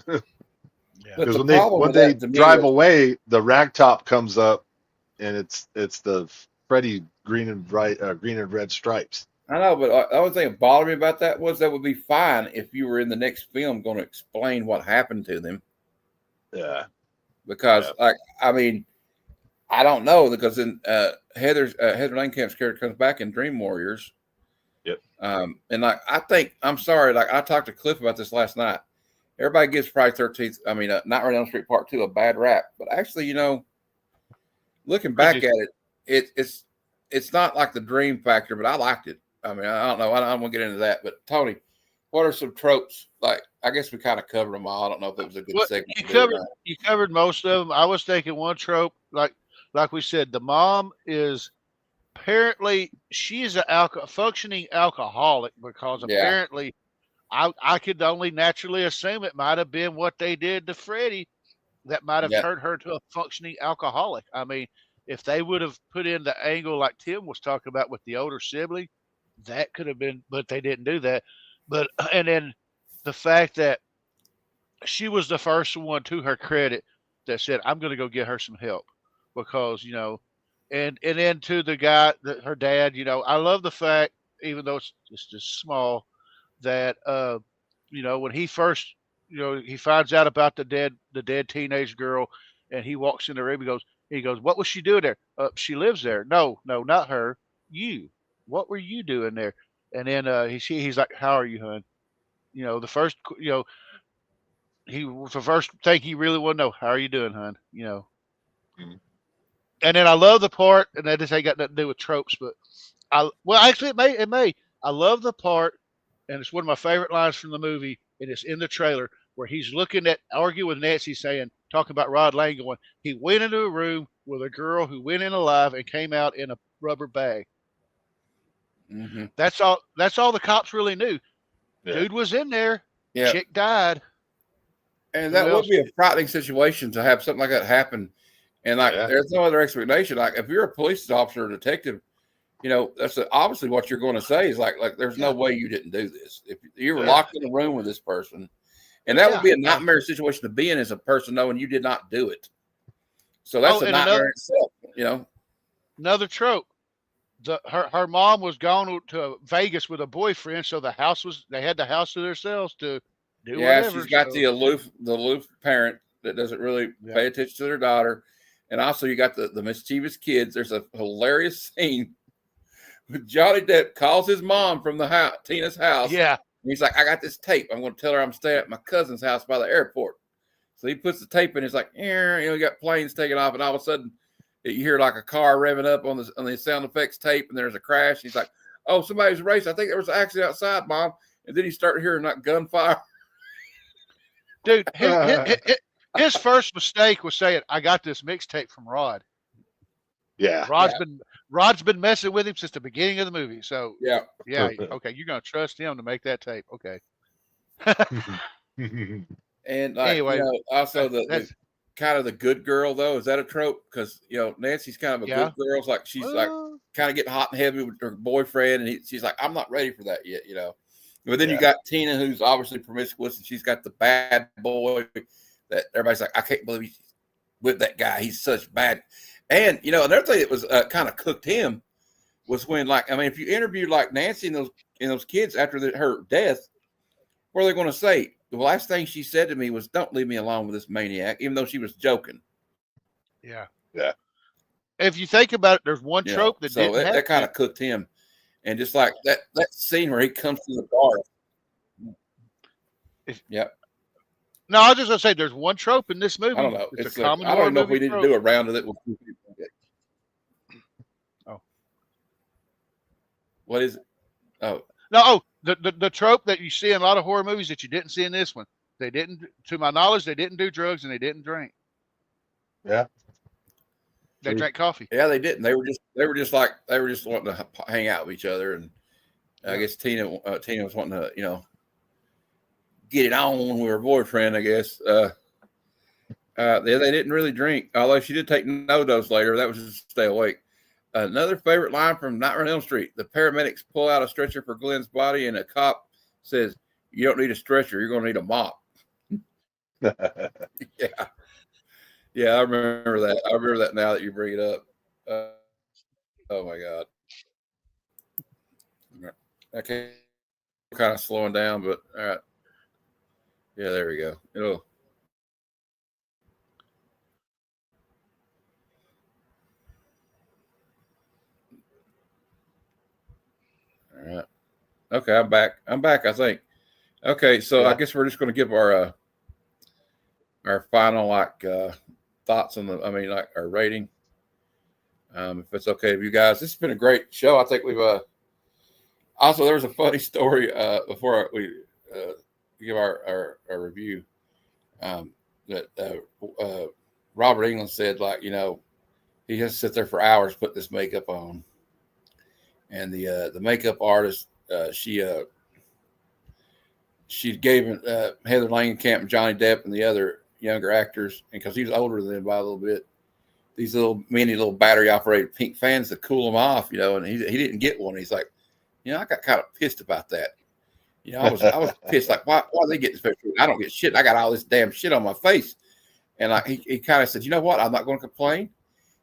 But because the when problem when with they that to me drive was, away, the ragtop comes up, and it's the Freddy green and red stripes. I know, but the only thing that bothered me about that was that would be fine if you were in the next film going to explain what happened to them. Yeah, Because, I mean, I don't know, because in Heather Langencamp's character comes back in Dream Warriors. Yep. And like, I'm sorry, like I talked to Cliff about this last night. Everybody gives Friday 13th, Nightmare on Elm Street Part 2 a bad rap, but actually, looking back at it, it's not like the dream factor, but I liked it. I mean, I don't know. I don't want to get into that, but Tony, what are some tropes? Like, I guess we kind of covered them all. I don't know if it was a good segment. You covered most of them. I was thinking one trope, like we said, the mom is apparently she's a functioning alcoholic because apparently I could only naturally assume it might have been what they did to Freddie that might have turned her to a functioning alcoholic. I mean, if they would have put in the angle like Tim was talking about with the older sibling, that could have been, but they didn't do that. But and then the fact that she was the first one, to her credit, that said, "I'm going to go get her some help," because and then to the guy, her dad, I love the fact, even though it's just small, that when he first, he finds out about the dead teenage girl, and he walks in the room, he goes, "What was she doing there?" She lives there. No, not her. You. What were you doing there? And then he's like, "How are you, hon?" The first, the first thing he really wanted to know, "How are you doing, hon?" Mhm. And then I love the part, and that just ain't got nothing to do with tropes, but actually it may. I love the part, and it's one of my favorite lines from the movie, and it's in the trailer where he's arguing with Nancy, talking about Rod Lane, going, he went into a room with a girl who went in alive and came out in a rubber bag. Mm-hmm. That's all the cops really knew. Yeah. Dude was in there. Yeah. Chick died. And that would be a frightening situation to have something like that happen. And there's no other explanation. Like, if you're a police officer or detective, that's obviously what you're going to say is like there's no way you didn't do this. If you were locked in a room with this person, and that would be a nightmare situation to be in as a person knowing you did not do it. So that's a nightmare itself, Another trope. Her mom was gone to Vegas with a boyfriend, so they had the house to themselves to do whatever. She's got the aloof parent that doesn't really pay attention to their daughter. And also you got the mischievous kids. There's a hilarious scene with Johnny Depp calls his mom from the house, Tina's house. Yeah. And he's like, "I got this tape. I'm going to tell her I'm staying at my cousin's house by the airport." So he puts the tape in. It's like, you got planes taking off, and all of a sudden you hear like a car revving up on the sound effects tape, and there's a crash. He's like, "Oh, somebody's racing. I think there was an accident outside, Mom." And then he started hearing like gunfire. Dude, his first mistake was saying, "I got this mixtape from Rod." Yeah. Rod's been messing with him since the beginning of the movie. So yeah. Okay, you're gonna trust him to make that tape. Okay. And anyway, also the kind of the good girl though, is that a trope? Because Nancy's kind of a good girl. It's like she's like kind of getting hot and heavy with her boyfriend, and she's like, "I'm not ready for that yet," But then you got Tina, who's obviously promiscuous, and she's got the bad boy that everybody's like, "I can't believe he's with that guy. He's such bad." And another thing that was kind of cooked him was when, if you interviewed like Nancy and those kids after her death, what are they going to say? The last thing she said to me was, "Don't leave me alone with this maniac," even though she was joking. Yeah. Yeah. If you think about it, there's one trope that didn't happen. That kind of cooked him, and just like that scene where he comes to the bar. Yeah. No, I was just gonna say there's one trope in this movie. I don't know. It's a common. I don't know if we need to do a round of it. Oh. What is it? Oh. No, the trope that you see in a lot of horror movies that you didn't see in this one. They didn't, to my knowledge, they didn't do drugs and they didn't drink. Yeah. They drank coffee. Yeah, they didn't. They were just wanting to hang out with each other, and I guess Tina was wanting to, get it on with her boyfriend, I guess. They didn't really drink, although she did take no dose later. That was just to stay awake. Another favorite line from Nightmare on Elm Street. The paramedics pull out a stretcher for Glenn's body, and a cop says, "You don't need a stretcher. You're going to need a mop." Yeah. Yeah, I remember that. I remember that now that you bring it up. Oh, my God. Okay. Kind of slowing down, but all right. Yeah, there we go. It'll. All right. Okay, I'm back. I think. Okay, so I guess we're just going to give our final thoughts on our rating. If it's okay with you guys, this has been a great show. I think we've also there was a funny story before we give our review that Robert Englund said, like, he has to sit there for hours put this makeup on, and the makeup artist she gave Heather Langencamp and Johnny Depp and the other younger actors, and because he was older than them by a little bit, these mini little battery operated pink fans to cool them off, and he didn't get one. He's like, I got kind of pissed about that. I was pissed, like, why they get this picture? I don't get shit. I got all this damn shit on my face. And he kind of said, you know what? I'm not going to complain.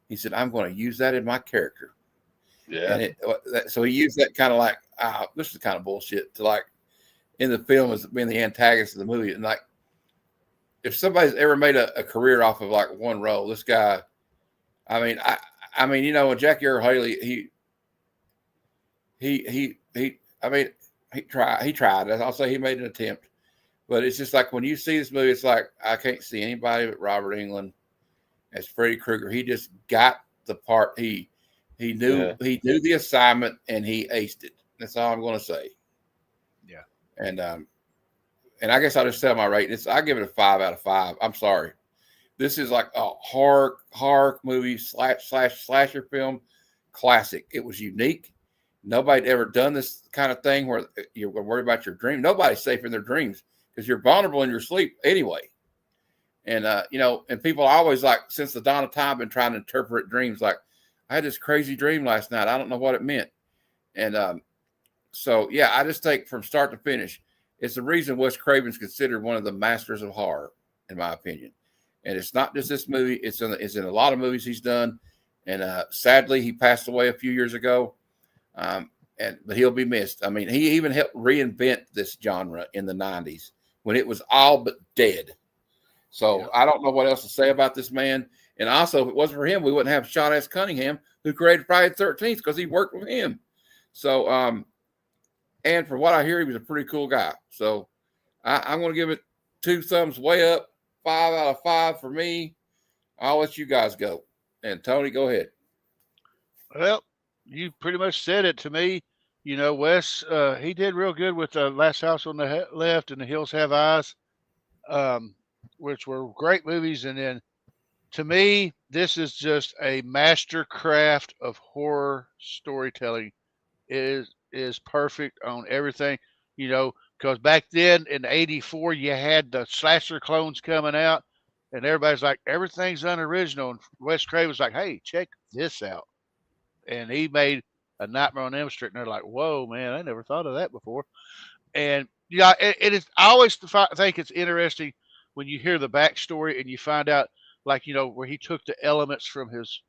He said, I'm going to use that in my character. Yeah. And so he used that kind of like, this is kind of bullshit to, like, in the film as being the antagonist of the movie. And like, if somebody's ever made a career off of like one role, this guy, I mean, when Jackie Earle Haley, he tried. I'll say he made an attempt, but it's just like when you see this movie, it's like I can't see anybody but Robert Englund as Freddy Krueger. He just got the part. He knew the assignment and he aced it. That's all I'm going to say. Yeah. And I guess I'll just tell my rating. I give it a 5 out of 5. I'm sorry. This is like a horror movie slasher film classic. It was unique. Nobody ever done this kind of thing where you're worried about your dream. Nobody's safe in their dreams because you're vulnerable in your sleep anyway. And, and people always, like, since the dawn of time, been trying to interpret dreams. Like, I had this crazy dream last night. I don't know what it meant. And so, yeah, I just think from start to finish, it's the reason Wes Craven's considered one of the masters of horror, in my opinion. And it's not just this movie. It's in a lot of movies he's done. And sadly, he passed away a few years ago. But he'll be missed. I mean, he even helped reinvent this genre in the 90s when it was all but dead. So yeah. I don't know what else to say about this man. And also, if it wasn't for him, we wouldn't have Sean S. Cunningham, who created Friday the 13th, because he worked with him. So, and from what I hear, he was a pretty cool guy. So I'm going to give it 2 thumbs way up, 5 out of 5 for me. I'll let you guys go. And Tony, go ahead. Well, you pretty much said it to me. Wes, he did real good with the Last House on the Left and The Hills Have Eyes, which were great movies. And then, to me, this is just a mastercraft of horror storytelling. It is perfect on everything, because back then in '84, you had the slasher clones coming out, and everybody's like, everything's unoriginal. And Wes Craven's like, hey, check this out. And he made a Nightmare on Elm Street, and they're like, whoa, man, I never thought of that before. And it is. I always think it's interesting when you hear the backstory and you find out, like, where he took the elements from his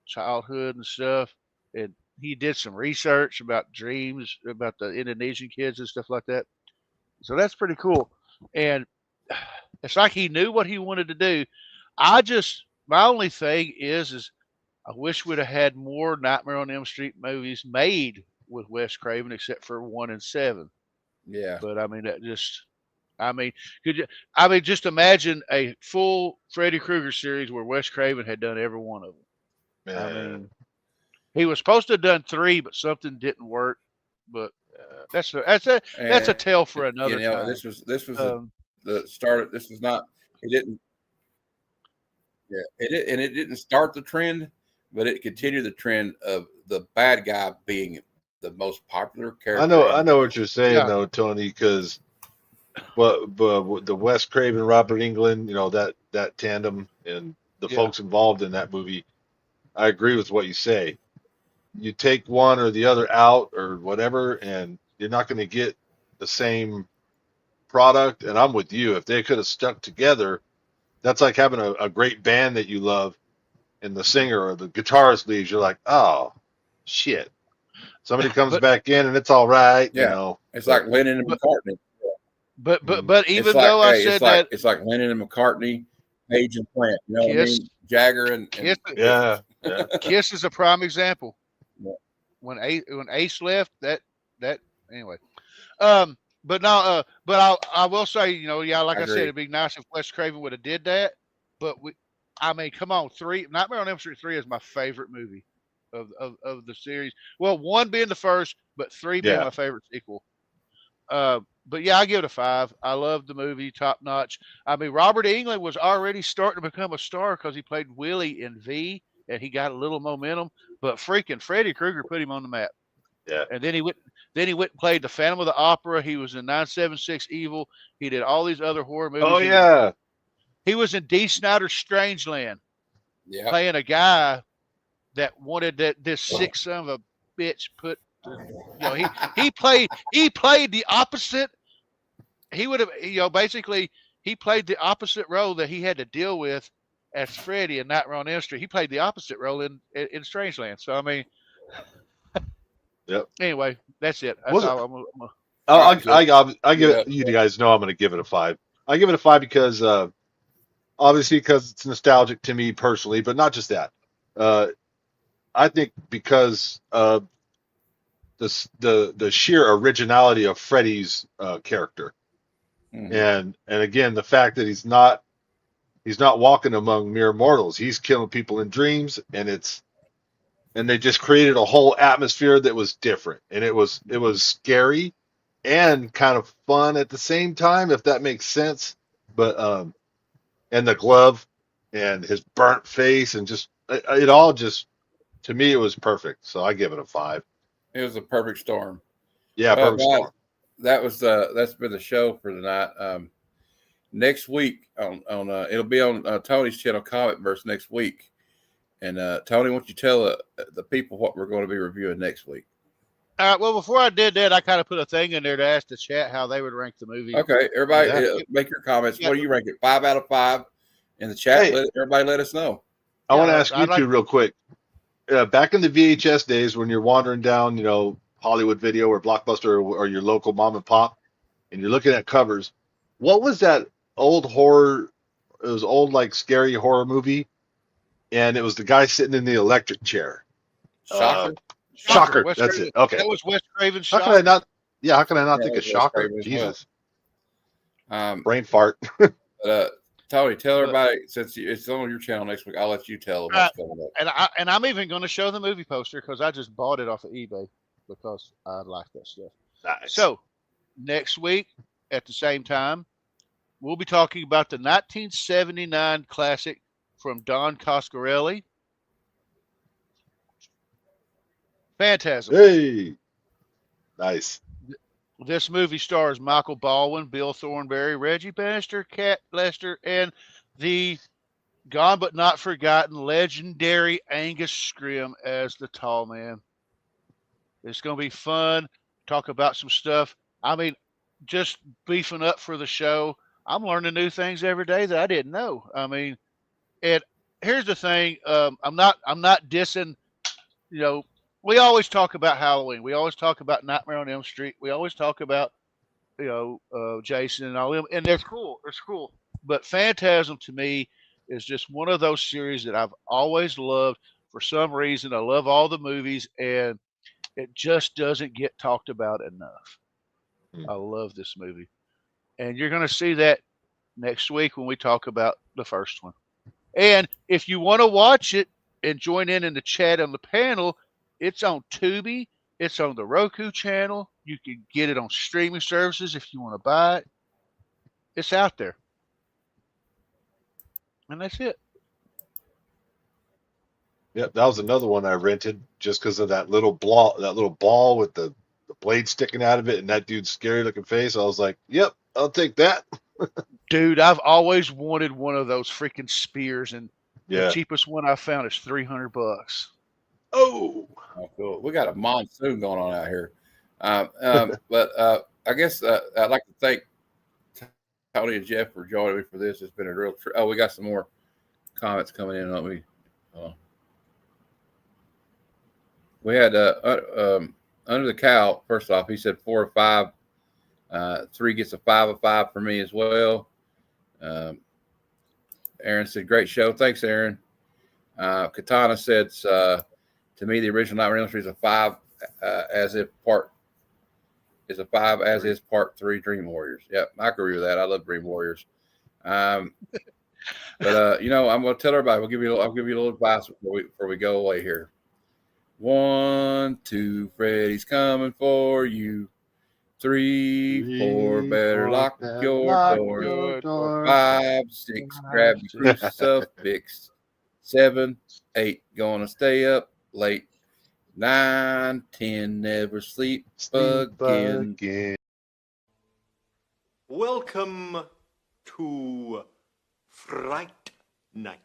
childhood and stuff, and he did some research about dreams, about the Indonesian kids and stuff like that. So that's pretty cool. And it's like he knew what he wanted to do. My only thing is I wish we'd have had more Nightmare on Elm Street movies made with Wes Craven, except for 1 and 7. Yeah. But just imagine a full Freddy Krueger series where Wes Craven had done every one of them. Man. He was supposed to have done 3, but something didn't work. But that's a tale for another time. This was the start. This was not. It didn't. Yeah, it didn't start the trend, but it continued the trend of the bad guy being the most popular character. I know what you're saying, though, Tony, because but the Wes Craven, Robert Englund, that tandem and the folks involved in that movie, I agree with what you say. you take one or the other out or whatever, and you're not going to get the same product. And I'm with you. If they could have stuck together, that's like having a great band that you love, and the singer or the guitarist leaves. You're like, oh, shit. Somebody comes back in and it's all right, you Yeah. know. It's like Lennon and McCartney. But even It's like, though I hey, said it's like that, it's like Lennon and McCartney, Page and Plant. You know what I Kiss, mean? Jagger and Kiss, Yeah. Kiss is a prime example. Yeah. When Ace left, that anyway. But no, but I will say, you know, yeah, like I said, agree. it'd be nice if Wes Craven would have did that. But I mean, come on, Nightmare on Elm Street 3 is my favorite movie of the series. Well, 1 being the first, but 3 being Yeah. my favorite sequel. But yeah, I give it a 5. I love the movie, top notch. I mean, Robert Englund was already starting to become a star because he played Willie in V, and he got a little momentum. But freaking Freddy Krueger put him on the map. Yeah. And then he went and played the Phantom of the Opera. He was in 976 Evil. He did all these other horror movies. Oh, yeah. He was in D. Snyder's Strangeland, Yeah. playing a guy that wanted this sick son of a bitch put. You know, he played the opposite. He would have, you know, basically he played the opposite role that he had to deal with as Freddy in Nightmare on Elm Street. He played the opposite role in Strangeland. So I mean, yep. Anyway, that's it. That's all I give it. You guys know I'm going to give it a 5. I give it a 5 because obviously because it's nostalgic to me personally, but not just that. I think because of the sheer originality of Freddy's character, and again the fact that he's not walking among mere mortals. He's killing people in dreams, and they just created a whole atmosphere that was different, and it was scary and kind of fun at the same time, if that makes sense. But and the glove and his burnt face and just it all just, to me, it was perfect. So I give it a 5. It was a perfect storm. Yeah, perfect storm. That's been the show for tonight. Next week on it'll be on Tony's channel, Comic-Verse, next week. And Tony, why don't you tell the people what we're going to be reviewing next week? Well, before I did that, I kind of put a thing in there to ask the chat how they would rank the movie. Okay, everybody, make your comments. What do you rank it? 5 out of 5 in the chat. Hey, everybody, let us know. I want to ask you two real quick. Back in the VHS days, when you're wandering down, you know, Hollywood Video or Blockbuster or your local mom and pop, and you're looking at covers, what was that old horror? It was old, like, scary horror movie, and it was the guy sitting in the electric chair. Shocker. Shocker. Wes That's Craven. it. Okay. That was Wes Craven's How Shocker. can I not? Yeah. How can I not think of Wes Shocker? Craven as Jesus. Brain fart. Tony, tell everybody, since it's on your channel next week, I'll let you tell them what's coming up. And I'm even going to show the movie poster because I just bought it off of eBay because I like that stuff. Nice. So next week at the same time, we'll be talking about the 1979 classic from Don Coscarelli, Phantasm. Hey. Nice. This movie stars Michael Baldwin, Bill Thornberry, Reggie Bannister, Cat Lester, and the gone but not forgotten legendary Angus Scrimm as the tall man. It's going to be fun. Talk about some stuff. I mean, just beefing up for the show. I'm learning new things every day that I didn't know. I mean, and here's the thing. I'm not dissing, you know, we always talk about Halloween. We always talk about Nightmare on Elm Street. We always talk about, you know, Jason and all them, and that's cool. It's cool. But Phantasm to me is just one of those series that I've always loved. For some reason, I love all the movies, and it just doesn't get talked about enough. I love this movie, and you're going to see that next week when we talk about the first one. And if you want to watch it and join in the chat on the panel, it's on Tubi. It's on the Roku channel. You can get it on streaming services if you want to buy it. It's out there. And that's it. Yep, that was another one I rented just because of that little ball with the blade sticking out of it and that dude's scary looking face. I was like, yep, I'll take that. Dude, I've always wanted one of those freaking spears, and Yeah. the cheapest one I found is $300. Oh, cool. We got a monsoon going on out here. But I guess I'd like to thank Tony and Jeff for joining me for this. It's been a real. We got some more comments coming in. Let me. We had Under the Cow. First off, he said 4 or 5. 3 gets a 5 of 5 for me as well. Aaron said, "Great show, thanks, Aaron." Katana said, "To me, the original Nightmare on Elm Street is a 5, as if part is a 5 as is part 3 Dream Warriors." Yep, I agree with that. I love Dream Warriors. But I'm going to tell everybody. I'll give you a little advice before we go away here. 1, 2, Freddy's coming for you. 3, 4, better lock your door. 5, 6, grab your crucifix. 7, 8, gonna stay up late. 9, 10, never sleep again. Welcome to Fright Night.